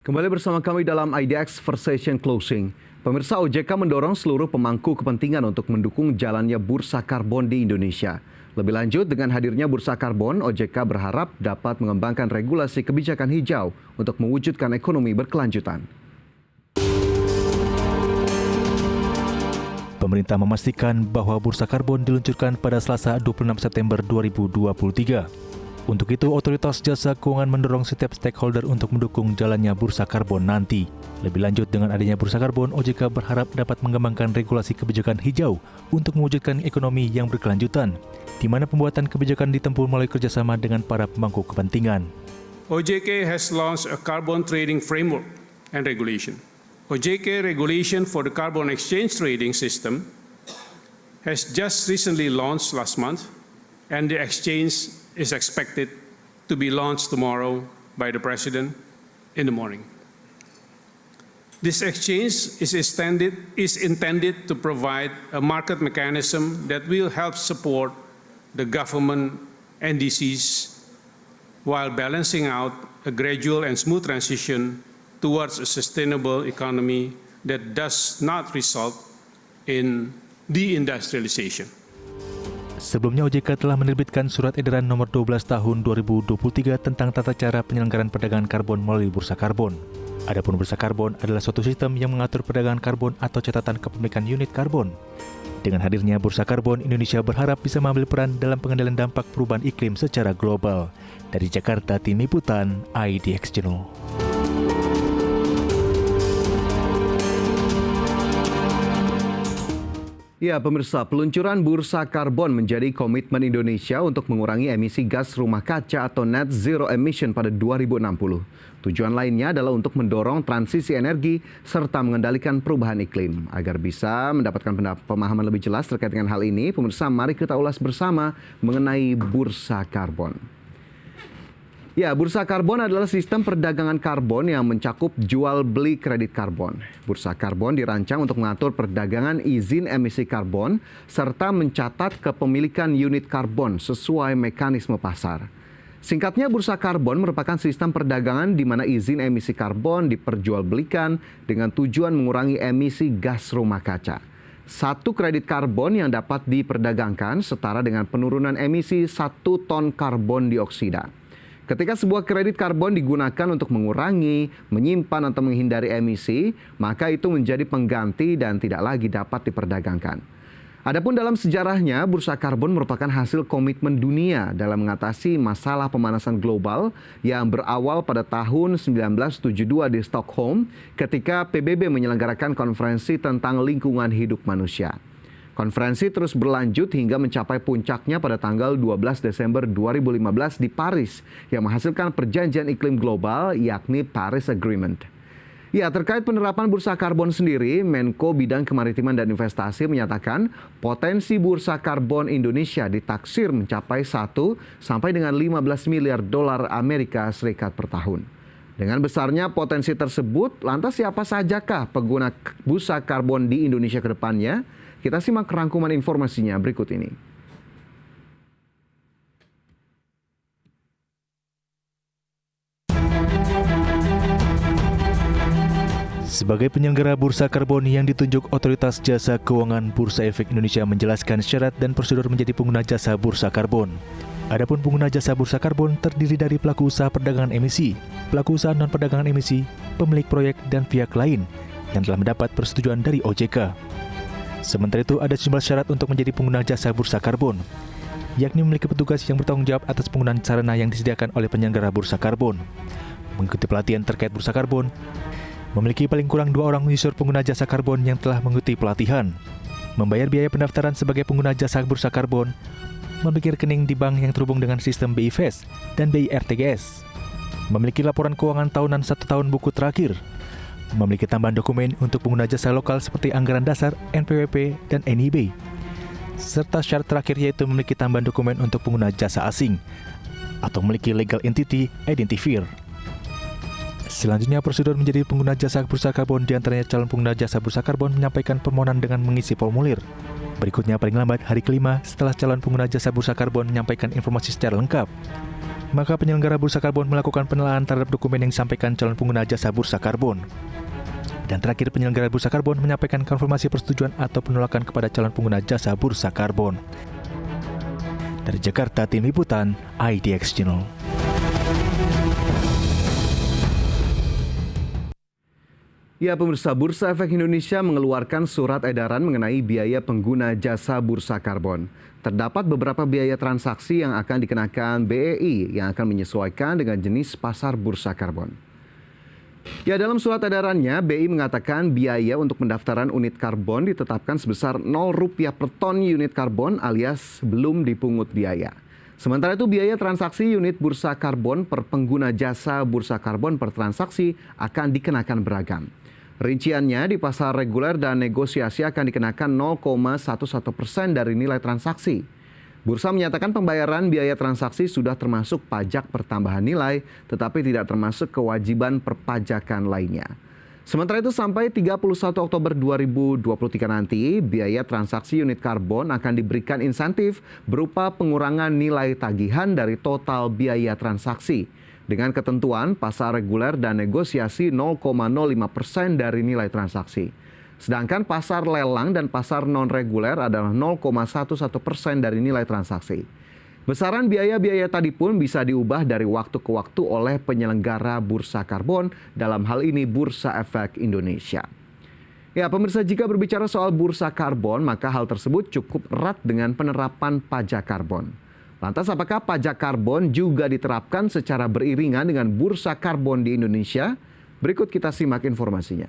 Kembali bersama kami dalam IDX First Session Closing. Pemirsa, OJK mendorong seluruh pemangku kepentingan untuk mendukung jalannya bursa karbon di Indonesia. Lebih lanjut, dengan hadirnya bursa karbon, OJK berharap dapat mengembangkan regulasi kebijakan hijau untuk mewujudkan ekonomi berkelanjutan. Pemerintah memastikan bahwa bursa karbon diluncurkan pada Selasa 26 September 2023. Untuk itu, Otoritas Jasa Keuangan mendorong setiap stakeholder untuk mendukung jalannya bursa karbon nanti. Lebih lanjut, dengan adanya bursa karbon, OJK berharap dapat mengembangkan regulasi kebijakan hijau untuk mewujudkan ekonomi yang berkelanjutan, di mana pembuatan kebijakan ditempuh melalui kerjasama dengan para pemangku kepentingan. OJK has launched a carbon trading framework and regulation. OJK regulation for the carbon exchange trading system has just recently launched last month, and the exchange is expected to be launched tomorrow by the President in the morning. This exchange is intended to provide a market mechanism that will help support the government NDCs while balancing out a gradual and smooth transition towards a sustainable economy that does not result in deindustrialization. Sebelumnya, OJK telah menerbitkan Surat Edaran Nomor 12 Tahun 2023 tentang tata cara penyelenggaraan perdagangan karbon melalui bursa karbon. Adapun bursa karbon adalah suatu sistem yang mengatur perdagangan karbon atau catatan kepemilikan unit karbon. Dengan hadirnya bursa karbon, Indonesia berharap bisa mengambil peran dalam pengendalian dampak perubahan iklim secara global. Dari Jakarta, Tim Liputan, IDX Channel. Ya, pemirsa, peluncuran bursa karbon menjadi komitmen Indonesia untuk mengurangi emisi gas rumah kaca atau net zero emission pada 2060. Tujuan lainnya adalah untuk mendorong transisi energi serta mengendalikan perubahan iklim. Agar bisa mendapatkan pemahaman lebih jelas terkait dengan hal ini, pemirsa, mari kita ulas bersama mengenai bursa karbon. Ya, bursa karbon adalah sistem perdagangan karbon yang mencakup jual beli kredit karbon. Bursa karbon dirancang untuk mengatur perdagangan izin emisi karbon serta mencatat kepemilikan unit karbon sesuai mekanisme pasar. Singkatnya, bursa karbon merupakan sistem perdagangan di mana izin emisi karbon diperjualbelikan dengan tujuan mengurangi emisi gas rumah kaca. Satu kredit karbon yang dapat diperdagangkan setara dengan penurunan emisi 1 ton karbon dioksida. Ketika sebuah kredit karbon digunakan untuk mengurangi, menyimpan, atau menghindari emisi, maka itu menjadi pengganti dan tidak lagi dapat diperdagangkan. Adapun dalam sejarahnya, bursa karbon merupakan hasil komitmen dunia dalam mengatasi masalah pemanasan global yang berawal pada tahun 1972 di Stockholm ketika PBB menyelenggarakan konferensi tentang lingkungan hidup manusia. Konferensi terus berlanjut hingga mencapai puncaknya pada tanggal 12 Desember 2015 di Paris yang menghasilkan perjanjian iklim global yakni Paris Agreement. Ya, terkait penerapan bursa karbon sendiri, Menko Bidang Kemaritiman dan Investasi menyatakan potensi bursa karbon Indonesia ditaksir mencapai 1 sampai dengan 15 miliar dolar Amerika Serikat per tahun. Dengan besarnya potensi tersebut, lantas siapa sajakah pengguna bursa karbon di Indonesia ke depannya? Kita simak rangkuman informasinya berikut ini. Sebagai penyelenggara bursa karbon yang ditunjuk Otoritas Jasa Keuangan, Bursa Efek Indonesia menjelaskan syarat dan prosedur menjadi pengguna jasa bursa karbon. Adapun pengguna jasa bursa karbon terdiri dari pelaku usaha perdagangan emisi, pelaku usaha non-perdagangan emisi, pemilik proyek, dan pihak lain yang telah mendapat persetujuan dari OJK. Sementara itu, ada sejumlah syarat untuk menjadi pengguna jasa bursa karbon, yakni memiliki petugas yang bertanggung jawab atas penggunaan sarana yang disediakan oleh penyelenggara bursa karbon, mengikuti pelatihan terkait bursa karbon, memiliki paling kurang 2 orang user pengguna jasa karbon yang telah mengikuti pelatihan, membayar biaya pendaftaran sebagai pengguna jasa bursa karbon, memiliki rekening di bank yang terhubung dengan sistem BI Fast dan BI RTGS, memiliki laporan keuangan tahunan 1 tahun buku terakhir, memiliki tambahan dokumen untuk pengguna jasa lokal seperti anggaran dasar, NPWP, dan NIB. Serta syarat terakhir yaitu memiliki tambahan dokumen untuk pengguna jasa asing atau memiliki legal entity identifier. Selanjutnya, prosedur menjadi pengguna jasa bursa karbon diantaranya calon pengguna jasa bursa karbon menyampaikan permohonan dengan mengisi formulir. Berikutnya, paling lambat hari kelima setelah calon pengguna jasa bursa karbon menyampaikan informasi secara lengkap. maka penyelenggara bursa karbon melakukan penelaahan terhadap dokumen yang disampaikan calon pengguna jasa bursa karbon. Dan terakhir, penyelenggara bursa karbon menyampaikan konfirmasi persetujuan atau penolakan kepada calon pengguna jasa bursa karbon. Dari Jakarta, Tim Liputan, IDX Channel. Ya, pemirsa, Bursa Efek Indonesia mengeluarkan surat edaran mengenai biaya pengguna jasa bursa karbon. Terdapat beberapa biaya transaksi yang akan dikenakan BEI yang akan menyesuaikan dengan jenis pasar bursa karbon. Ya, dalam surat edarannya, BEI mengatakan biaya untuk pendaftaran unit karbon ditetapkan sebesar Rp0 per ton unit karbon alias belum dipungut biaya. Sementara itu, biaya transaksi unit bursa karbon per pengguna jasa bursa karbon per transaksi akan dikenakan beragam. Rinciannya, di pasar reguler dan negosiasi akan dikenakan 0,11% dari nilai transaksi. Bursa menyatakan pembayaran biaya transaksi sudah termasuk pajak pertambahan nilai, tetapi tidak termasuk kewajiban perpajakan lainnya. Sementara itu, sampai 31 Oktober 2023 nanti, biaya transaksi unit karbon akan diberikan insentif berupa pengurangan nilai tagihan dari total biaya transaksi. Dengan ketentuan pasar reguler dan negosiasi 0,05% dari nilai transaksi. Sedangkan pasar lelang dan pasar non-reguler adalah 0,11% dari nilai transaksi. Besaran biaya-biaya tadi pun bisa diubah dari waktu ke waktu oleh penyelenggara bursa karbon, dalam hal ini Bursa Efek Indonesia. Ya, pemirsa, jika berbicara soal bursa karbon, maka hal tersebut cukup erat dengan penerapan pajak karbon. Lantas, apakah pajak karbon juga diterapkan secara beriringan dengan bursa karbon di Indonesia? Berikut kita simak informasinya.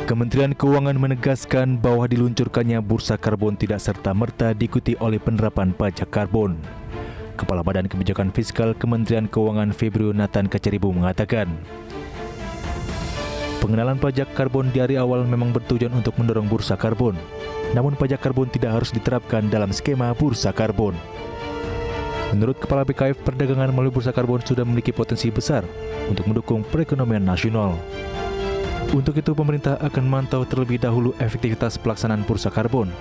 Kementerian Keuangan menegaskan bahwa diluncurkannya bursa karbon tidak serta-merta diikuti oleh penerapan pajak karbon. Kepala Badan Kebijakan Fiskal Kementerian Keuangan Febrio Nathan Kacaribu mengatakan, pengenalan pajak karbon di hari awal memang bertujuan untuk mendorong bursa karbon. Namun pajak karbon tidak harus diterapkan dalam skema bursa karbon. Menurut Kepala BKF, perdagangan melalui bursa karbon sudah memiliki potensi besar untuk mendukung perekonomian nasional. Untuk itu, pemerintah akan memantau terlebih dahulu efektivitas pelaksanaan bursa karbon,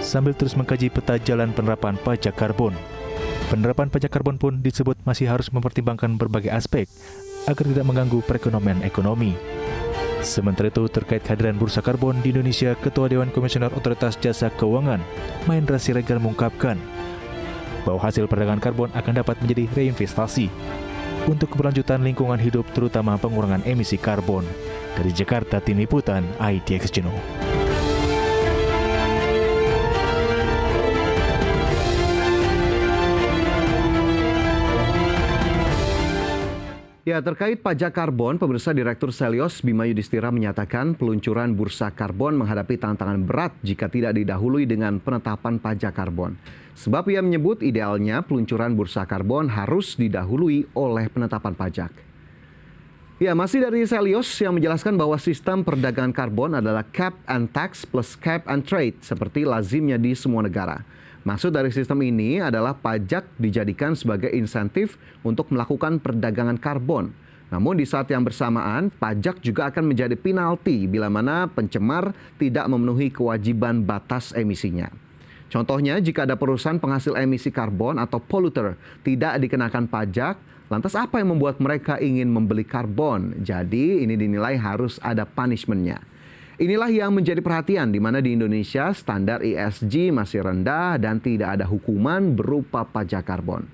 sambil terus mengkaji peta jalan penerapan pajak karbon. Penerapan pajak karbon pun disebut masih harus mempertimbangkan berbagai aspek agar tidak mengganggu perekonomian ekonomi. Sementara itu, terkait kehadiran bursa karbon di Indonesia, Ketua Dewan Komisioner Otoritas Jasa Keuangan, Mahendra Siregar mengungkapkan bahwa hasil perdagangan karbon akan dapat menjadi reinvestasi untuk keberlanjutan lingkungan hidup, terutama pengurangan emisi karbon. Dari Jakarta, Tim Liputan, IDX Channel. Ya, terkait pajak karbon, pemirsa, Direktur Selyos Bima Yudhistira menyatakan peluncuran bursa karbon menghadapi tantangan berat jika tidak didahului dengan penetapan pajak karbon. Sebab ia menyebut idealnya peluncuran bursa karbon harus didahului oleh penetapan pajak. Ya, masih dari Selyos yang menjelaskan bahwa sistem perdagangan karbon adalah cap and tax plus cap and trade seperti lazimnya di semua negara. Maksud dari sistem ini adalah pajak dijadikan sebagai insentif untuk melakukan perdagangan karbon. Namun di saat yang bersamaan, pajak juga akan menjadi penalti bila mana pencemar tidak memenuhi kewajiban batas emisinya. Contohnya, jika ada perusahaan penghasil emisi karbon atau polluter tidak dikenakan pajak, lantas apa yang membuat mereka ingin membeli karbon? Jadi ini dinilai harus ada punishment-nya. Inilah yang menjadi perhatian di mana di Indonesia standar ESG masih rendah dan tidak ada hukuman berupa pajak karbon.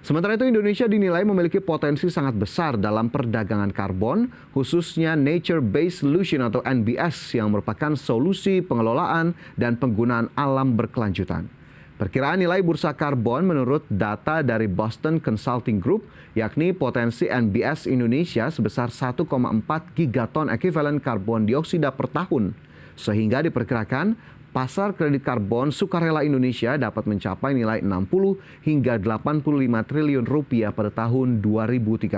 Sementara itu, Indonesia dinilai memiliki potensi sangat besar dalam perdagangan karbon, khususnya Nature Based Solution atau NBS yang merupakan solusi pengelolaan dan penggunaan alam berkelanjutan. Perkiraan nilai bursa karbon menurut data dari Boston Consulting Group, yakni potensi NBS Indonesia sebesar 1,4 gigaton ekuivalen karbon dioksida per tahun. Sehingga diperkirakan pasar kredit karbon sukarela Indonesia dapat mencapai nilai 60 hingga 85 triliun rupiah pada tahun 2030.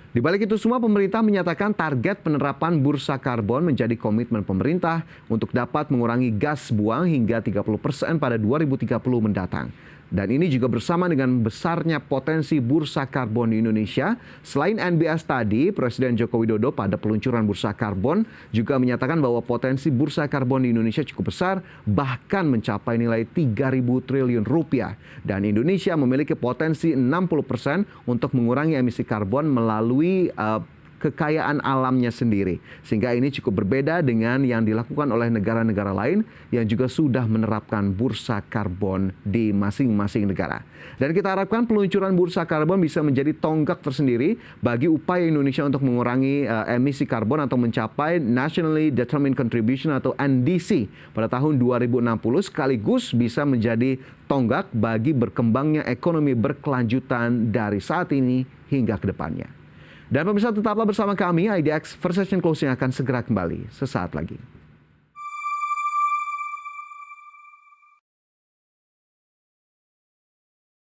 Di balik itu semua, pemerintah menyatakan target penerapan bursa karbon menjadi komitmen pemerintah untuk dapat mengurangi gas buang hingga 30% pada 2030 mendatang. Dan ini juga bersama dengan besarnya potensi bursa karbon di Indonesia. Selain NBS tadi, Presiden Joko Widodo pada peluncuran bursa karbon juga menyatakan bahwa potensi bursa karbon di Indonesia cukup besar, bahkan mencapai nilai 3.000 triliun rupiah. Dan Indonesia memiliki potensi 60% untuk mengurangi emisi karbon melalui kekayaan alamnya sendiri. Sehingga ini cukup berbeda dengan yang dilakukan oleh negara-negara lain yang juga sudah menerapkan bursa karbon di masing-masing negara. Dan kita harapkan peluncuran bursa karbon bisa menjadi tonggak tersendiri bagi upaya Indonesia untuk mengurangi emisi karbon atau mencapai Nationally Determined Contribution atau NDC pada tahun 2060, sekaligus bisa menjadi tonggak bagi berkembangnya ekonomi berkelanjutan dari saat ini hingga ke depannya. Dan pemirsa, tetaplah bersama kami, IDX First Session Closing akan segera kembali sesaat lagi.